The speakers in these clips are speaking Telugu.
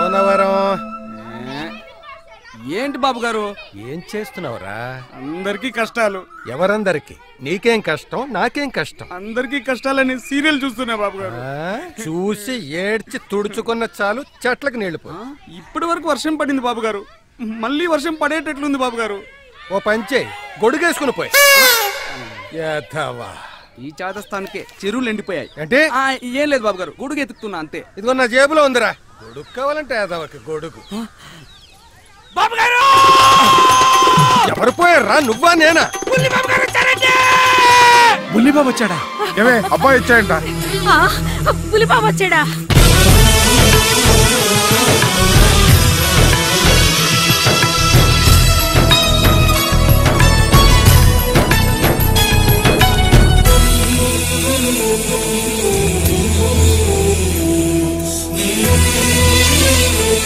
సోనవరం ఏంటి బాబు గారు? ఏం చేస్తున్నావురా? అందరికీ కష్టాలు. ఎవరందరికి? నీకేం కష్టం, నాకేం కష్టం? అందరికీ కష్టాలని సీరియల్ చూస్తున్నా బాబు గారు. చూసి ఏడ్చి తుడుచుకున్న చాలు చెట్లకు నీళ్లు పో. ఇప్పటి వరకు వర్షం పడింది బాబు గారు, మళ్ళీ వర్షం పడేటట్లుంది బాబు గారు. ఓ పంచే గొడుగేసుకుని పోయి. ఈ చాదస్థానికే చెరువులు ఎండిపోయాయి. అంటే ఏం లేదు బాబు గారు, గొడుగు ఎత్తుకుతున్నా అంతే. ఇదిగో నా జేబులో ఉందిరా. గొడుగు కావాలంటే ఏదవకి గొడుగు. బాబు గారు ఎవరు పోయారా? నువ్వా నేనా? బుల్లిబాబు వచ్చాడా? ఏమే అబ్బాయి వచ్చాయంట. బుల్లిబాబు వచ్చాడా?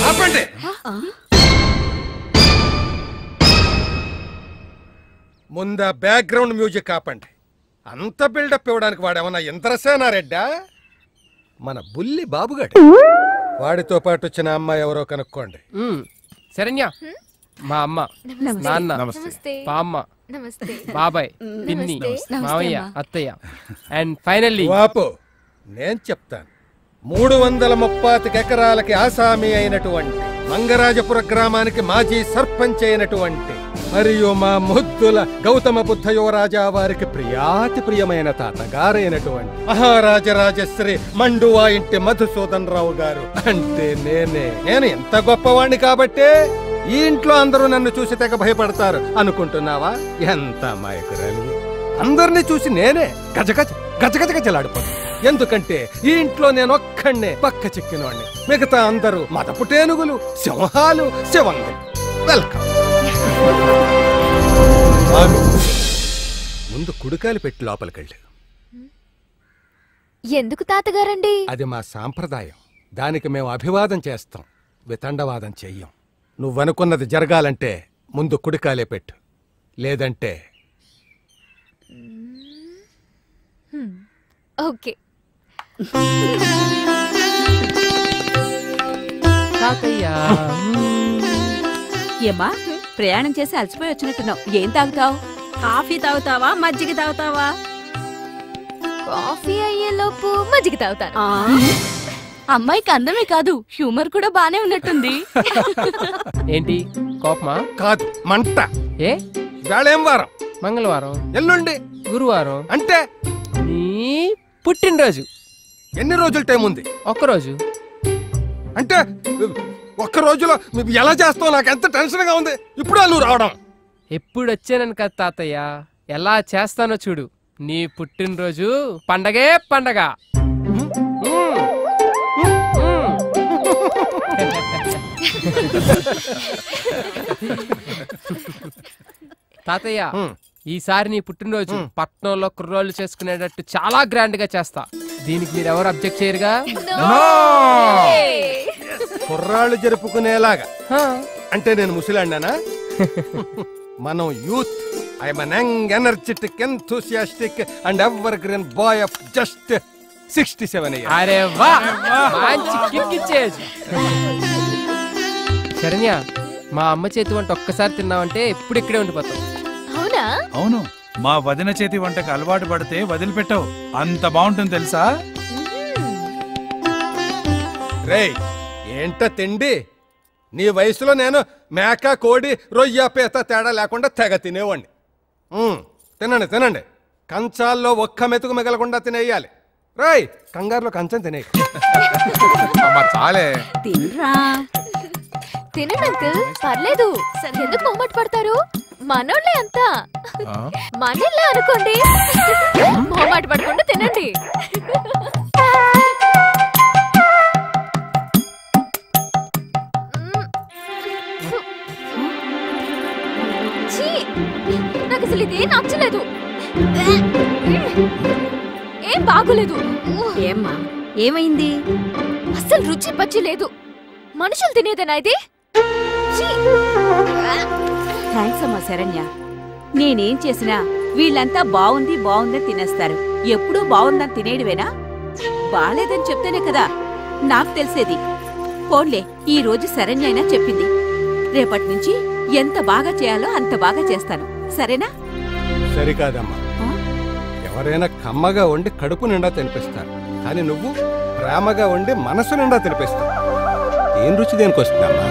ఆపండి. ముందా బ్యాక్గ్రౌండ్ మ్యూజిక్ ఆపండి. అంత బిల్డప్ ఇవ్వడానికి వాడేమన్నా ఇంద్రసేనారెడ్డా? మన బుల్లి బాబుగాడు. వాడితో పాటు వచ్చిన అమ్మాయి ఎవరో కనుక్కోండి. శరణ్య మా అమ్మ, నాన్న, పామ్మ, బాబాయ్, పిన్ని, మావయ్య, అత్తయ్య అండ్ ఫైనల్లీ వాపు. నేను చెప్తాను. 330 ఎకరాలకి ఆసామి అయినటువంటి మంగరాజపుర గ్రామానికి మాజీ సర్పంచ్ అయినటువంటి మరియు మా ముద్దుల గౌతమ బుద్ధ యువరాజా వారికి ప్రియాతి ప్రియమైన తాతగారైనటువంటి మహారాజరాజశ్రీ మండువా ఇంటి మధుసూదన్ రావు గారు అంటే నేను ఎంత గొప్పవాణ్ణి కాబట్టే ఈ ఇంట్లో అందరూ నన్ను చూసి తెగ భయపడతారు అనుకుంటున్నావా? ఎంత అమాయకురాలు. అందరినీ చూసి నేనే గజగజ గజగజ గజలాడిపోతాను. ఎందుకంటే ఈ ఇంట్లో నేను ఒక్కడే పక్క చిక్కినవాడిని. మిగతా అందరూ మదపుటేనుగులు, సింహాలు, శివంగులు. వెల్కమ్. ముందు కుడికాయలు పెట్టి లోపలికెళ్ళు. ఎందుకు తాతగారండి? అది మా సాంప్రదాయం. దానికి మేము అభివాదం చేస్తాం, వితండవాదం చెయ్యం. నువ్వనుకున్నది జరగాలంటే ముందు కుడికాయలే పెట్టు, లేదంటే ఓకే. ఏమా ప్రయాణం చేసి అలసిపోయి వచ్చినట్టున్నావు. ఏం తాగుతావు? కాఫీ తాగుతావా, మజ్జిగ తాగుతావా? కాఫీ అయ్యేలోపు మజ్జిగ తాగుతాను. అమ్మాయికి అందమే కాదు, హ్యూమర్ కూడా బానే ఉన్నట్టుంది. ఏంటి కోపమా? కాదు, మంట. ఏ వేళేం వారం? మంగళవారం. ఎల్లుండి గురువారం. అంటే నీ పుట్టినరోజు. ఎన్ని రోజుల టైం ఉంది? ఒక్కరోజు. అంటే ఒక్క రోజులో ఎలా చేస్తావు? నాకు ఎంత టెన్షన్ గా ఉంది. ఇప్పుడు నువ్వు రావడం. ఎప్పుడు వచ్చానని కదా తాతయ్య, ఎలా చేస్తానో చూడు. నీ పుట్టినరోజు పండగే పండగ. తాతయ్య ఈసారి నీ పుట్టినరోజు పట్నంలో కుర్రోళ్ళు చేసుకునేటట్టు చాలా గ్రాండ్ గా చేస్తా. దీనికి మీరు ఎవరు అబ్జెక్ట్ చేయరుగా? కుర్రాళ్ళు జరుపుకునేలాగా అంటే నేను ముసలాడినానా? మనం youth. I'm an young, energetic, enthusiastic and evergreen boy of just 67 years. అరే వా, మంచి కిక్ ఇచ్చేయచ్చు. శరణ్య, మా అమ్మ చేతి వంట ఒక్కసారి తిన్నావంటే ఎప్పుడు ఇక్కడే ఉండిపోతావు. అవునా? అవును, మా వదిన చేతి వంటకు అలవాటు పడితే వదిలిపెట్టవు. అంత బాగుంటుంది తెలుసా? రేయ్, ఏంట తిండి? నీ వయసులో నేను మేక, కోడి, రొయ్య, పీత తేడా లేకుండా తెగ తినేవాడిని. తినండి తినండి. కంచాల్లో ఒక్క మెతుకు మిగలకుండా తినేయాలి. రేయ్, కంగారులో కంచం తినే చాలే. తినండి అంకుల్, పర్లేదు. ఎందుకు మొహమాట పడతారు? మనోళ్ళే అంతా. మనల్లా అనుకోండి. మొహమాట పడకుండా తినండి. నాకు అసలు ఇదే నచ్చలేదు. ఏం బాగోలేదు. ఏమ్మా, ఏమైంది? అసలు రుచి పచ్చి లేదు. మనుషులు తినేదేనా ఇది? థ్యాంక్స్ అమ్మా శరణ్య. నేనేం చేసినా వీళ్ళంతా బాగుంది బాగుందని తినేస్తారు. ఎప్పుడూ బాగుందని తినేయడమేనా? బాలేదని చెప్తేనే కదా నాకు తెలిసేది. పోన్లే ఈ రోజు శరణ్య అయినా చెప్పింది. రేపటి నుంచి ఎంత బాగా చేయాలో అంత బాగా చేస్తాను, సరేనా? సరికాదమ్మా. ఎవరైనా కమ్మగా వండి కడుపు నిండా తినిపిస్తారు, కానీ నువ్వు ప్రేమగా వండి మనసు నిండా తినిపిస్తావు. ఏం రుచి దేనికి వస్తుందమ్మా?